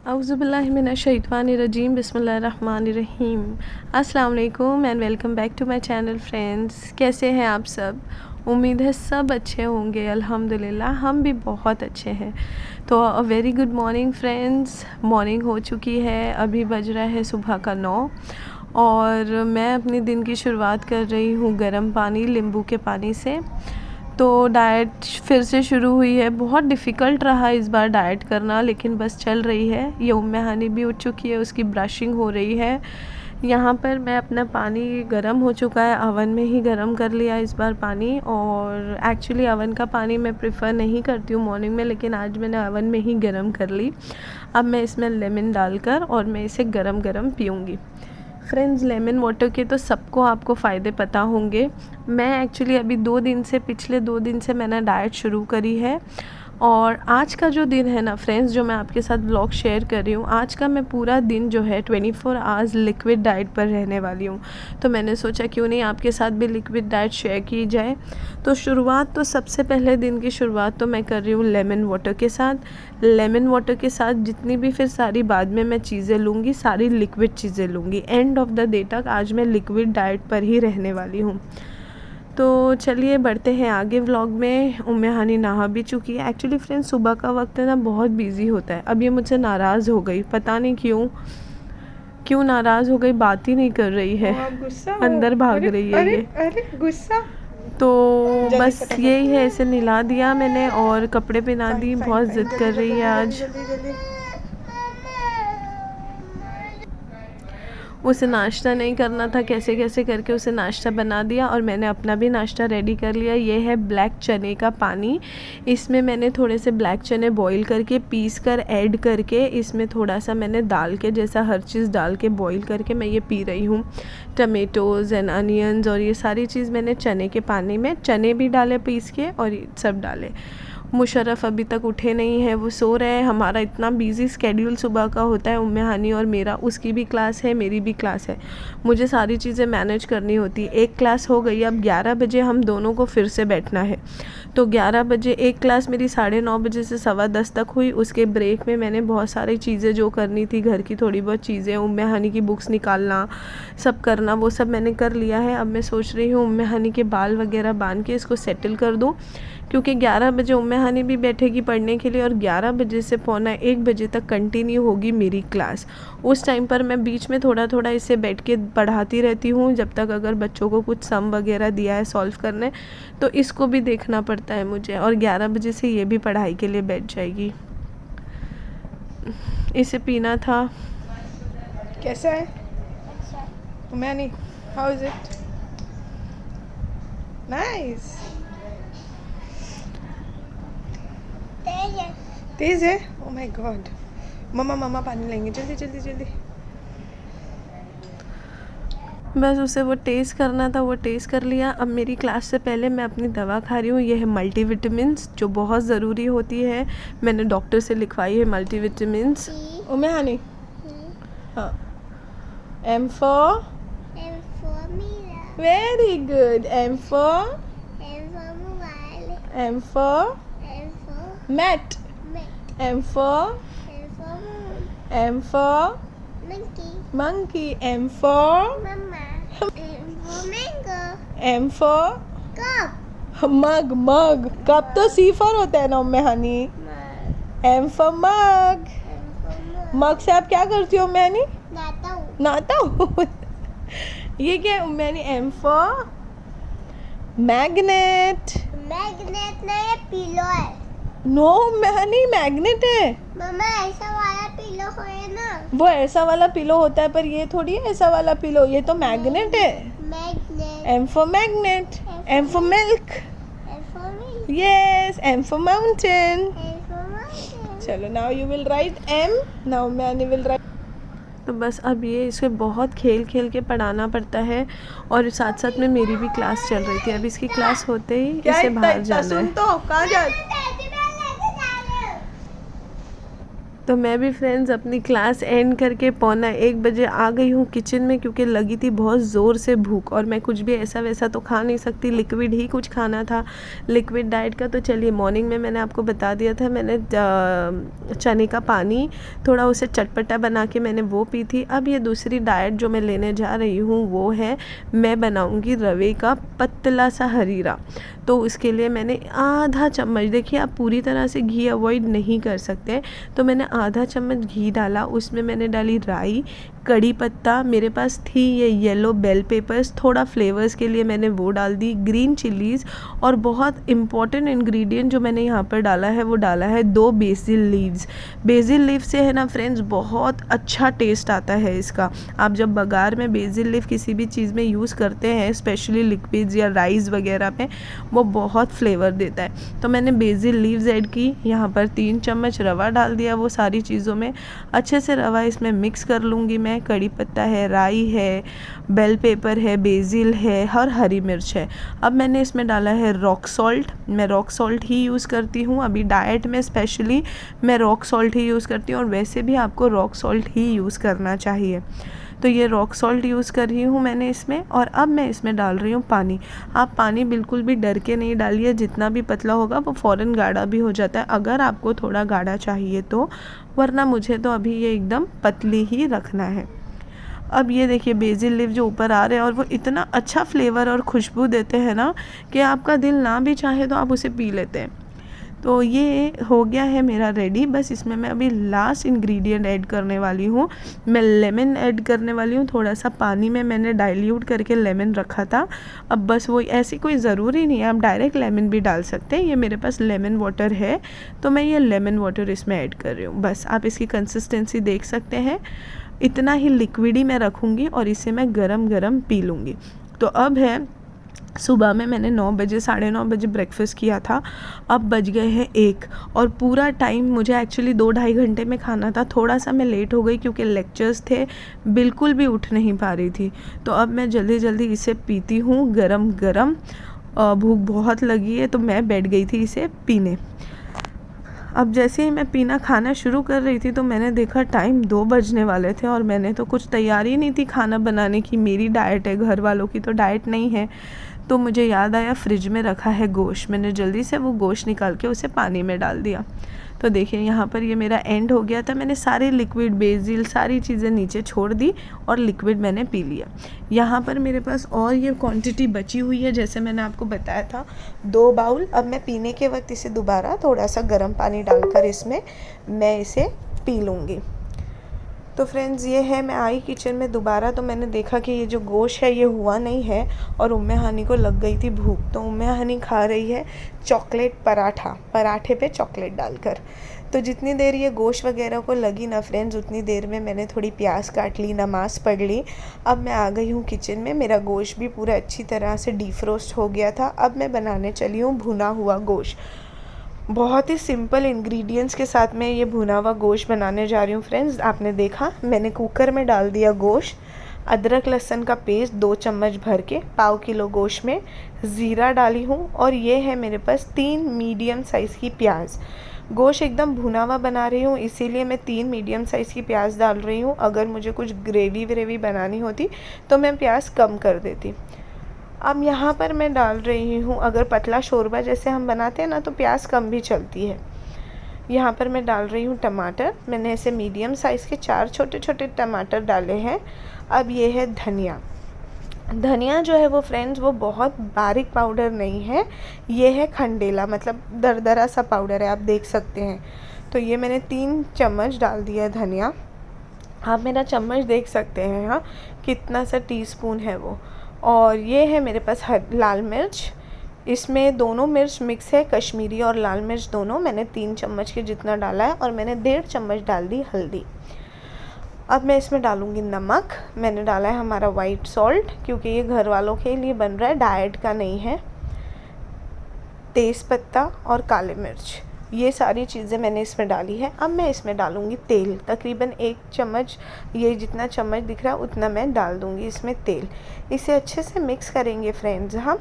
औज़ुबिल्लाहिमिनश्शैतानिर्रजीम बिस्मिल्लाहिर्रहमानिर्रहीम। अस्सलाम वालेकुम and welcome back to my channel friends. कैसे हैं आप सब? उम्मीद है सब अच्छे होंगे। अल्हम्दुलिल्लाह हम भी बहुत अच्छे हैं। तो a very good morning friends. Morning हो चुकी है, अभी बज रहा है सुबह का 9 और मैं अपने दिन की शुरुआत कर रही हूँ गर्म पानी नींबू के पानी से। तो डाइट फिर से शुरू हुई है। बहुत डिफ़िकल्ट रहा इस बार डाइट करना, लेकिन बस चल रही है। ये उम्मे हानी भी उठ चुकी है, उसकी ब्रशिंग हो रही है। यहाँ पर मैं अपना पानी गर्म हो चुका है, अवन में ही गर्म कर लिया इस बार पानी। और एक्चुअली अवन का पानी मैं प्रेफर नहीं करती हूँ मॉर्निंग में, लेकिन आज मैंने अवन में ही गर्म कर ली। अब मैं इसमें लेमन डालकर और मैं इसे गरम गरम पीऊँगी। फ्रेंड्स, लेमन वाटर के तो सबको आपको फ़ायदे पता होंगे। मैं एक्चुअली अभी पिछले 2 दिन से मैंने डाइट शुरू करी है। और आज का जो दिन है ना फ्रेंड्स, जो मैं आपके साथ व्लॉग शेयर कर रही हूँ, आज का मैं पूरा दिन जो है 24 आवर्स लिक्विड डाइट पर रहने वाली हूँ। तो मैंने सोचा क्यों नहीं आपके साथ भी लिक्विड डाइट शेयर की जाए। तो शुरुआत तो सबसे पहले दिन की शुरुआत तो मैं कर रही हूँ लेमन वाटर के साथ। लेमन वाटर के साथ जितनी भी फिर सारी बाद में मैं चीज़ें लूँगी, सारी लिक्विड चीज़ें लूँगी। एंड ऑफ द डे तक आज मैं लिक्विड डाइट पर ही रहने वाली हूँ। तो चलिए बढ़ते हैं आगे व्लॉग में। उम्मे हानी नहा भी चुकी है। एक्चुअली फ्रेंड्स, सुबह का वक्त है ना, बहुत बिजी होता है। अब ये मुझसे नाराज़ हो गई, पता नहीं क्यों नाराज़ हो गई, बात ही नहीं कर रही है, अंदर भाग रही है ये। अरे गुस्सा। तो बस यही है, इसे नहला दिया मैंने और कपड़े पहना दी। बहुत ज़िद कर रही है आज। उसे नाश्ता नहीं करना था, कैसे कैसे करके उसे नाश्ता बना दिया और मैंने अपना भी नाश्ता रेडी कर लिया। ये है ब्लैक चने का पानी। इसमें मैंने थोड़े से ब्लैक चने बॉईल करके पीस कर ऐड करके इसमें थोड़ा सा मैंने डाल के, जैसा हर चीज़ डाल के बॉईल करके मैं ये पी रही हूँ। टमेटोज़ एंड अनियंस और ये सारी चीज़ मैंने चने के पानी में, चने भी डाले पीस के और ये सब डाले। मुशर्रफ अभी तक उठे नहीं है, वो सो रहे हैं। हमारा इतना बिजी स्केड्यूल सुबह का होता है, उम्मे हानी और मेरा। उसकी भी क्लास है, मेरी भी क्लास है, मुझे सारी चीज़ें मैनेज करनी होती है। एक क्लास हो गई, अब 11 बजे हम दोनों को फिर से बैठना है। तो 11 बजे एक क्लास मेरी 9:30 बजे से 10:15 तक हुई। उसके ब्रेक में मैंने बहुत सारी चीज़ें जो करनी थी, घर की थोड़ी बहुत चीज़ें, उम्मे हानी की बुक्स निकालना, सब करना, वो सब मैंने कर लिया है। अब मैं सोच रही हूँ उम्मे हानी के बाल वगैरह बांध के इसको सेटल कर दूँ, क्योंकि 11 बजे उम्मे हानी भी बैठेगी पढ़ने के लिए और 11 बजे से पौना 1 बजे तक कंटिन्यू होगी मेरी क्लास। उस टाइम पर मैं बीच में थोड़ा थोड़ा इसे बैठ के पढ़ाती रहती हूँ, जब तक अगर बच्चों को कुछ सम वगैरह दिया है सॉल्व करने, तो इसको भी देखना पड़ता है मुझे। और 11 बजे से ये भी पढ़ाई के लिए बैठ जाएगी। इसे पीना था। कैसा है मैनी? How is it? नाइस। तेज है? Oh my God. मम्मा पानी लेंगे, जल्दी जल्दी जल्दी। बस उसे वो टेस्ट करना था, वो टेस्ट कर लिया। अब मेरी क्लास से पहले मैं अपनी दवा खा रही हूँ। ये है मल्टीविटामिन्स, जो बहुत ज़रूरी होती है। मैंने डॉक्टर से लिखवाई है मल्टीविटामिन्स। उम्मे हानी, हाँ। M for Mira. very good. M for Mobile. mat. Met. M for monkey. M for Mama. Mango. M for Cup. mug. Cup तो C for होता है ना उम्मे हानी। M for mug. मग से आप क्या करती हो उम्मे हानी? नहाता हूँ। ये क्या है उम्मे हानी? M for magnet. मैग्नेट नहीं, पिलो है। नो उम्मे हानी, मैग्नेट है। मम्मा ऐसा वाला पिलो है ना। वो ऐसा वाला पिलो होता है, पर ये थोड़ी है ऐसा वाला पिलो, ये तो मैग्नेट है। Magnet. M for magnet. M for milk. M Yes. M for mountain. for चलो, now you will write M. Now मैंने will write. तो बस अब ये इसे बहुत खेल खेल के पढ़ाना पड़ता है और साथ साथ में मेरी भी क्लास चल रही थी। अब इसकी क्लास होते ही क्या इसे इतना बाहर इतना जाना सुन है। तो कहाँ जा? तो मैं भी फ्रेंड्स अपनी क्लास एंड करके 12:45 आ गई हूँ किचन में, क्योंकि लगी थी बहुत ज़ोर से भूख और मैं कुछ भी ऐसा वैसा तो खा नहीं सकती, लिक्विड ही कुछ खाना था, लिक्विड डाइट का। तो चलिए, मॉर्निंग में मैंने आपको बता दिया था, मैंने चने का पानी थोड़ा उसे चटपटा बना के मैंने वो पी थी। अब ये दूसरी डाइट जो मैं लेने जा रही हूँ वो है, मैं बनाऊँगी रवे का पतला सा हरीरा। तो उसके लिए मैंने आधा चम्मच, देखिए आप पूरी तरह से घी अवॉइड नहीं कर सकते, तो मैंने आधा चम्मच घी डाला, उसमें मैंने डाली राई, कड़ी पत्ता, मेरे पास थी ये येलो बेल पेपर्स, थोड़ा फ्लेवर्स के लिए मैंने वो डाल दी, ग्रीन चिलीज़, और बहुत इम्पॉर्टेंट इंग्रेडिएंट जो मैंने यहाँ पर डाला है वो डाला है 2 बेसिल लीव्स। बेसिल लीव से है ना फ्रेंड्स बहुत अच्छा टेस्ट आता है इसका। आप जब बघार में बेसिल लीव किसी भी चीज़ में यूज़ करते हैं, स्पेशली लिक्विड्स या राइस वगैरह में, वो बहुत फ्लेवर देता है। तो मैंने बेसिल लीव्स ऐड की, यहाँ पर 3 चम्मच रवा डाल दिया वो सारी चीज़ों में, अच्छे से रवा इसमें मिक्स कर लूँगी मैं। कड़ी पत्ता है, राई है, बेल पेपर है, बेसिल है और हरी मिर्च है। अब मैंने इसमें डाला है रॉक सॉल्ट, मैं रॉक सॉल्ट ही यूज़ करती हूँ अभी डाइट में, स्पेशली मैं रॉक सॉल्ट ही यूज़ करती हूँ, और वैसे भी आपको रॉक सॉल्ट ही यूज़ करना चाहिए। तो ये रॉक सॉल्ट यूज़ कर रही हूँ मैंने इसमें, और अब मैं इसमें डाल रही हूँ पानी। आप पानी बिल्कुल भी डर के नहीं डालिए, जितना भी पतला होगा वो फ़ौरन गाढ़ा भी हो जाता है, अगर आपको थोड़ा गाढ़ा चाहिए तो, वरना मुझे तो अभी ये एकदम पतली ही रखना है। अब ये देखिए बेसिल लीव जो ऊपर आ रहे हैं, और वो इतना अच्छा फ्लेवर और खुशबू देते हैं ना कि आपका दिल ना भी चाहे तो आप उसे पी लेते हैं। तो ये हो गया है मेरा रेडी। बस इसमें मैं अभी लास्ट इंग्रेडिएंट ऐड करने वाली हूँ, मैं लेमन ऐड करने वाली हूँ। थोड़ा सा पानी में मैंने डाइल्यूट करके लेमन रखा था। अब बस वो, ऐसी कोई ज़रूरी नहीं है, आप डायरेक्ट लेमन भी डाल सकते हैं। ये मेरे पास लेमन वाटर है, तो मैं ये लेमन वाटर इसमें ऐड कर रही हूँ। बस आप इसकी कंसिस्टेंसी देख सकते हैं, इतना ही लिक्विड ही मैं रखूँगी और इसे मैं गरम गरम पी लूँगी। तो अब है, सुबह में मैंने 9 बजे 9:30 बजे ब्रेकफास्ट किया था, अब बज गए हैं 1, और पूरा टाइम मुझे एक्चुअली 2-2.5 घंटे में खाना था। थोड़ा सा मैं लेट हो गई क्योंकि लेक्चर्स थे, बिल्कुल भी उठ नहीं पा रही थी। तो अब मैं जल्दी जल्दी इसे पीती हूँ गरम गरम। भूख बहुत लगी है तो मैं बैठ गई थी इसे पीने। अब जैसे ही मैं पीना खाना शुरू कर रही थी तो मैंने देखा टाइम 2 बजने वाले थे, और मैंने तो कुछ तैयारी नहीं थी खाना बनाने की, मेरी डाइट है, घर वालों की तो डाइट नहीं है। तो मुझे याद आया फ्रिज में रखा है गोश्त, मैंने जल्दी से वो गोश्त निकाल के उसे पानी में डाल दिया। तो देखिए यहाँ पर ये मेरा एंड हो गया था, मैंने सारे लिक्विड, बेसिल, सारी चीज़ें नीचे छोड़ दी और लिक्विड मैंने पी लिया। यहाँ पर मेरे पास और ये क्वांटिटी बची हुई है, जैसे मैंने आपको बताया था 2 बाउल। अब मैं पीने के वक्त इसे दोबारा थोड़ा सा गर्म पानी डालकर इसमें मैं इसे पी लूँगी। तो फ्रेंड्स ये है, मैं आई किचन में दोबारा, तो मैंने देखा कि ये जो गोश्त है ये हुआ नहीं है, और उम्मे हानी को लग गई थी भूख, तो उम्मे हानी खा रही है चॉकलेट पराठा, पराठे पे चॉकलेट डालकर। तो जितनी देर ये गोश्त वगैरह को लगी ना फ्रेंड्स, उतनी देर में मैंने थोड़ी प्याज काट ली, नमाज़ पढ़ ली। अब मैं आ गई हूँ किचन में, मेरा गोश्त भी पूरा अच्छी तरह से डीफ्रोस्ट हो गया था। अब मैं बनाने चली हूँ भुना हुआ गोश्त। बहुत ही सिंपल इंग्रेडिएंट्स के साथ मैं ये भुना हुआ गोश्त बनाने जा रही हूँ फ्रेंड्स। आपने देखा मैंने कुकर में डाल दिया गोश्त, अदरक लहसुन का पेस्ट 2 चम्मच भर के, पाव किलो गोश्त में ज़ीरा डाली हूँ, और ये है मेरे पास 3 मीडियम साइज़ की प्याज। गोश्त एकदम भुना हुआ बना रही हूँ, इसीलिए मैं 3 मीडियम साइज़ की प्याज डाल रही हूँ। अगर मुझे कुछ ग्रेवी व्रेवी बनानी होती तो मैं प्याज कम कर देती। अब यहाँ पर मैं डाल रही हूँ, अगर पतला शोरबा जैसे हम बनाते हैं ना तो प्याज कम भी चलती है। यहाँ पर मैं डाल रही हूँ टमाटर, मैंने ऐसे मीडियम साइज़ के 4 छोटे छोटे टमाटर डाले हैं। अब ये है धनिया। धनिया जो है वो फ्रेंड्स वो बहुत बारीक पाउडर नहीं है, ये है खंडेला, मतलब दरदरा सा पाउडर है, आप देख सकते हैं। तो ये मैंने 3 चम्मच डाल दिया धनिया। आप मेरा चम्मच देख सकते हैं, हाँ कितना सा टीस्पून है वो। और ये है मेरे पास लाल मिर्च, इसमें दोनों मिर्च मिक्स है, कश्मीरी और लाल मिर्च दोनों, मैंने 3 चम्मच के जितना डाला है, और मैंने 1.5 चम्मच डाल दी हल्दी। अब मैं इसमें डालूँगी नमक, मैंने डाला है हमारा वाइट सॉल्ट, क्योंकि ये घर वालों के लिए बन रहा है, डाइट का नहीं है। तेज़पत्ता और काले मिर्च, ये सारी चीज़ें मैंने इसमें डाली है। अब मैं इसमें डालूँगी तेल, तकरीबन 1 चम्मच, ये जितना चम्मच दिख रहा है उतना मैं डाल दूँगी इसमें तेल। इसे अच्छे से मिक्स करेंगे फ्रेंड्स हम,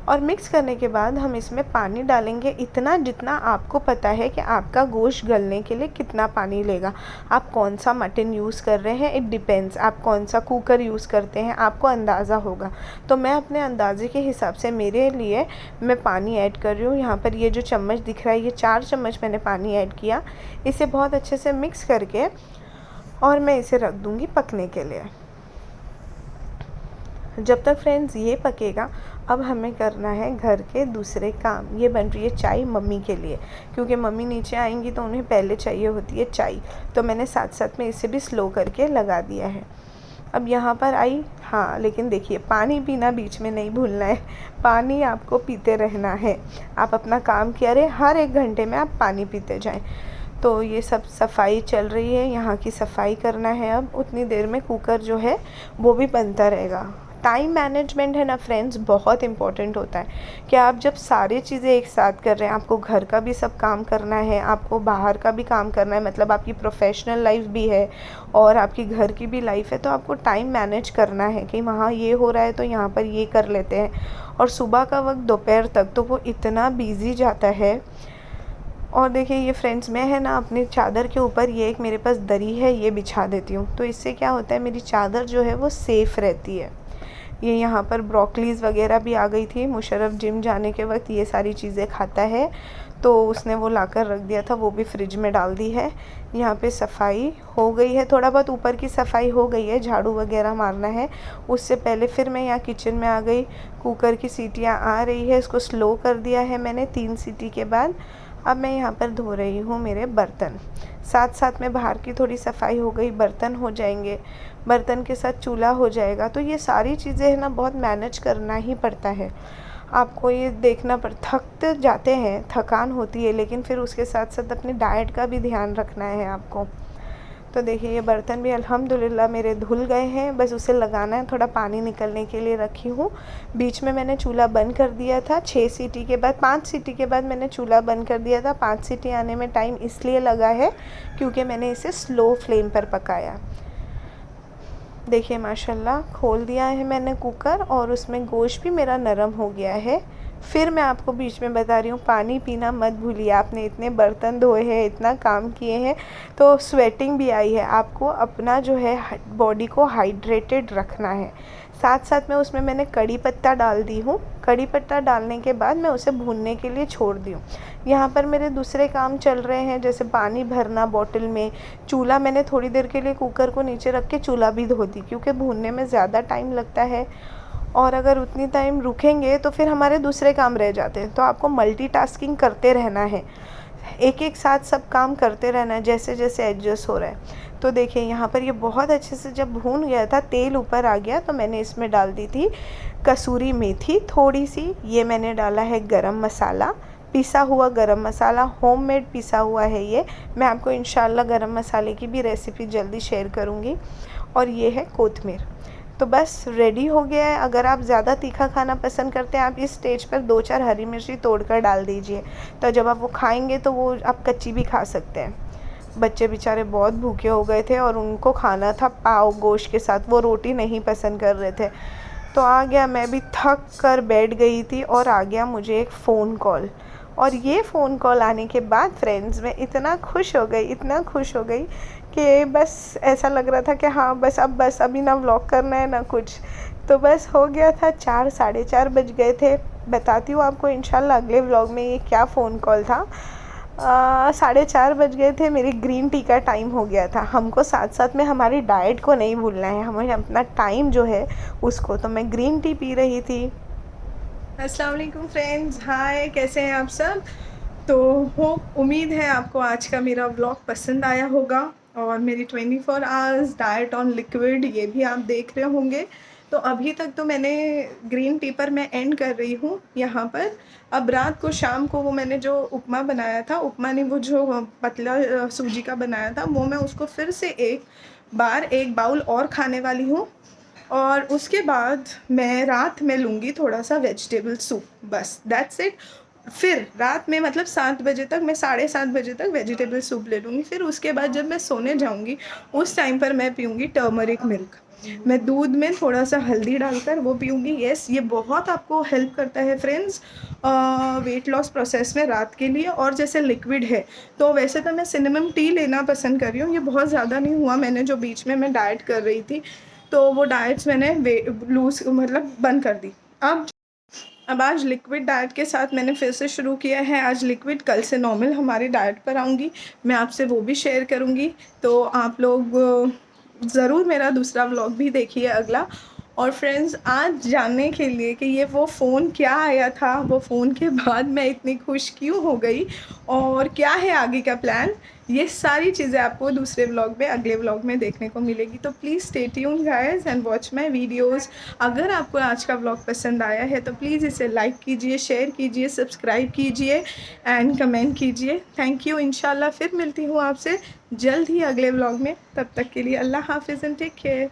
और मिक्स करने के बाद हम इसमें पानी डालेंगे इतना जितना आपको पता है कि आपका गोश्त गलने के लिए कितना पानी लेगा। आप कौन सा मटन यूज़ कर रहे हैं, इट डिपेंड्स। आप कौन सा कुकर यूज़ करते हैं, आपको अंदाज़ा होगा। तो मैं अपने अंदाज़े के हिसाब से मेरे लिए मैं पानी ऐड कर रही हूँ। यहाँ पर ये जो चम्मच दिख रहा है, ये 4 चम्मच मैंने पानी ऐड किया। इसे बहुत अच्छे से मिक्स करके और मैं इसे रख दूँगी पकने के लिए। जब तक फ्रेंड्स ये पकेगा, अब हमें करना है घर के दूसरे काम। ये बन रही है चाय मम्मी के लिए, क्योंकि मम्मी नीचे आएंगी तो उन्हें पहले चाहिए होती है चाय। तो मैंने साथ साथ में इसे भी स्लो करके लगा दिया है। अब यहाँ पर आई, हाँ लेकिन देखिए पानी पीना बीच में नहीं भूलना है। पानी आपको पीते रहना है। आप अपना काम किया रहे, हर 1 घंटे में आप पानी पीते जाएं। तो ये सब सफाई चल रही है, यहाँ की सफाई करना है। अब उतनी देर में कुकर जो है वो भी बनता रहेगा। टाइम मैनेजमेंट है ना फ्रेंड्स, बहुत इम्पॉर्टेंट होता है कि आप जब सारी चीज़ें एक साथ कर रहे हैं, आपको घर का भी सब काम करना है, आपको बाहर का भी काम करना है, मतलब आपकी प्रोफेशनल लाइफ भी है और आपकी घर की भी लाइफ है। तो आपको टाइम मैनेज करना है कि वहाँ ये हो रहा है तो यहाँ पर ये कर लेते हैं। और सुबह का वक्त दोपहर तक तो वो इतना बिजी जाता है। और देखिए ये फ्रेंड्स, मैं है ना अपनी चादर के ऊपर ये एक मेरे पास दरी है, ये बिछा देती हूँ। तो इससे क्या होता है, मेरी चादर जो है वो सेफ़ रहती है। ये यहाँ पर ब्रोकलीज़ वगैरह भी आ गई थी। मुशर्रफ जिम जाने के वक्त ये सारी चीज़ें खाता है, तो उसने वो लाकर रख दिया था, वो भी फ्रिज में डाल दी है। यहाँ पे सफाई हो गई है, थोड़ा बहुत ऊपर की सफाई हो गई है, झाड़ू वगैरह मारना है। उससे पहले फिर मैं यहाँ किचन में आ गई। कुकर की सीटियाँ आ रही है, इसको स्लो कर दिया है मैंने 3 सीटी के बाद। अब मैं यहाँ पर धो रही हूँ मेरे बर्तन, साथ साथ में बाहर की थोड़ी सफाई हो गई, बर्तन हो जाएंगे, बर्तन के साथ चूल्हा हो जाएगा। तो ये सारी चीज़ें है ना बहुत मैनेज करना ही पड़ता है। आपको ये देखना थक तो जाते हैं, थकान होती है, लेकिन फिर उसके साथ साथ अपनी डाइट का भी ध्यान रखना है आपको। तो देखिए ये बर्तन भी अल्हम्दुलिल्लाह मेरे धुल गए हैं, बस उसे लगाना है, थोड़ा पानी निकलने के लिए रखी हूँ। बीच में मैंने चूल्हा बंद कर दिया था 6 सीटी के बाद, 5 सीटी के बाद मैंने चूल्हा बंद कर दिया था। 5 सीटी आने में टाइम इसलिए लगा है क्योंकि मैंने इसे स्लो फ्लेम पर पकाया। देखिए माशाल्लाह खोल दिया है मैंने कुकर और उसमें गोश्त भी मेरा नरम हो गया है। फिर मैं आपको बीच में बता रही हूँ, पानी पीना मत भूलिए। आपने इतने बर्तन धोए हैं, इतना काम किए हैं, तो स्वेटिंग भी आई है। आपको अपना जो है बॉडी को हाइड्रेटेड रखना है। साथ साथ में उसमें मैंने कड़ी पत्ता डाल दी हूँ। कड़ी पत्ता डालने के बाद मैं उसे भूनने के लिए छोड़ दी हूँ। यहाँ पर मेरे दूसरे काम चल रहे हैं, जैसे पानी भरना बॉटल में। चूल्हा मैंने थोड़ी देर के लिए कुकर को नीचे रख के चूल्हा भी धो दी, क्योंकि भूनने में ज़्यादा टाइम लगता है और अगर उतनी टाइम रुकेंगे तो फिर हमारे दूसरे काम रह जाते हैं। तो आपको मल्टीटास्किंग करते रहना है, एक एक साथ सब काम करते रहना है, जैसे जैसे एडजस्ट हो रहा है। तो देखिए यहाँ पर ये बहुत अच्छे से जब भून गया था, तेल ऊपर आ गया, तो मैंने इसमें डाल दी थी कसूरी मेथी थोड़ी सी। ये मैंने डाला है गरम मसाला, पिसा हुआ गरम मसाला, होममेड पिसा हुआ है ये। मैं आपको इंशाल्लाह गरम मसाले की भी रेसिपी जल्दी शेयर करूँगी। और ये है कोतमीर। तो बस रेडी हो गया है। अगर आप ज़्यादा तीखा खाना पसंद करते हैं, आप इस स्टेज पर 2-4 हरी मिर्ची तोड़कर डाल दीजिए, तो जब आप वो खाएंगे तो वो आप कच्ची भी खा सकते हैं। बच्चे बेचारे बहुत भूखे हो गए थे और उनको खाना था पाव गोश्त के साथ, वो रोटी नहीं पसंद कर रहे थे। तो आ गया, मैं भी थक कर बैठ गई थी और आ गया मुझे एक फ़ोन कॉल। और ये फ़ोन कॉल आने के बाद फ्रेंड्स मैं इतना खुश हो गई, इतना खुश हो गई कि बस ऐसा लग रहा था कि हाँ बस अभी ना व्लॉग करना है ना कुछ। तो बस हो गया था, 4 साढ़े 4 बज गए थे। बताती हूँ आपको इंशाल्लाह अगले व्लॉग में ये क्या फ़ोन कॉल था। 4:30 बज गए थे, मेरी ग्रीन टी का टाइम हो गया था। हमको साथ साथ में हमारी डाइट को नहीं भूलना है, हमें अपना टाइम जो है उसको। तो मैं ग्रीन टी पी रही थी। अस्सलाम वालेकुम फ्रेंड्स, हाय, कैसे हैं आप सब। तो उम्मीद है आपको आज का मेरा व्लॉग पसंद आया होगा और मेरी 24 आवर्स डाइट ऑन लिक्विड ये भी आप देख रहे होंगे। तो अभी तक तो मैंने ग्रीन टी पर मैं एंड कर रही हूँ यहाँ पर। अब रात को शाम को वो मैंने जो उपमा बनाया था, उपमा नहीं वो जो पतला सूजी का बनाया था, वो मैं उसको फिर से एक बाउल और खाने वाली हूँ। और उसके बाद मैं रात में लूँगी थोड़ा सा वेजिटेबल सूप, बस दैट्स इट। फिर रात में मतलब 7 बजे तक, मैं 7:30 बजे तक वेजिटेबल सूप ले लूँगी। फिर उसके बाद जब मैं सोने जाऊँगी उस टाइम पर मैं पीऊँगी टर्मरिक मिल्क। मैं दूध में थोड़ा सा हल्दी डालकर वो पीऊँगी। येस, ये बहुत आपको हेल्प करता है फ्रेंड्स वेट लॉस प्रोसेस में रात के लिए। और जैसे लिक्विड है तो वैसे तो मैं सिनेमम टी लेना पसंद कर रही हूँ। ये बहुत ज़्यादा नहीं हुआ, मैंने जो बीच में मैं डाइट कर रही थी तो वो डाइट्स मैंने लूज़ मतलब बंद कर दी। अब आज लिक्विड डाइट के साथ मैंने फिर से शुरू किया है। आज लिक्विड, कल से नॉर्मल हमारी डाइट पर आऊँगी, मैं आपसे वो भी शेयर करूँगी। तो आप लोग ज़रूर मेरा दूसरा व्लॉग भी देखिए अगला। और फ्रेंड्स, आज जानने के लिए कि ये वो फ़ोन क्या आया था, वो फ़ोन के बाद मैं इतनी खुश क्यों हो गई और क्या है आगे का प्लान, ये सारी चीज़ें आपको दूसरे व्लॉग में, अगले व्लॉग में देखने को मिलेगी। तो please stay tuned guys and watch my videos. अगर आपको आज का व्लॉग पसंद आया है तो प्लीज़ इसे लाइक कीजिए, शेयर कीजिए, सब्सक्राइब कीजिए एंड कमेंट कीजिए। Thank you. इंशाल्लाह फिर मिलती हूँ आपसे जल्द ही अगले व्लॉग में। तब तक के लिए अल्लाह हाफिज़ एंड टेक केयर।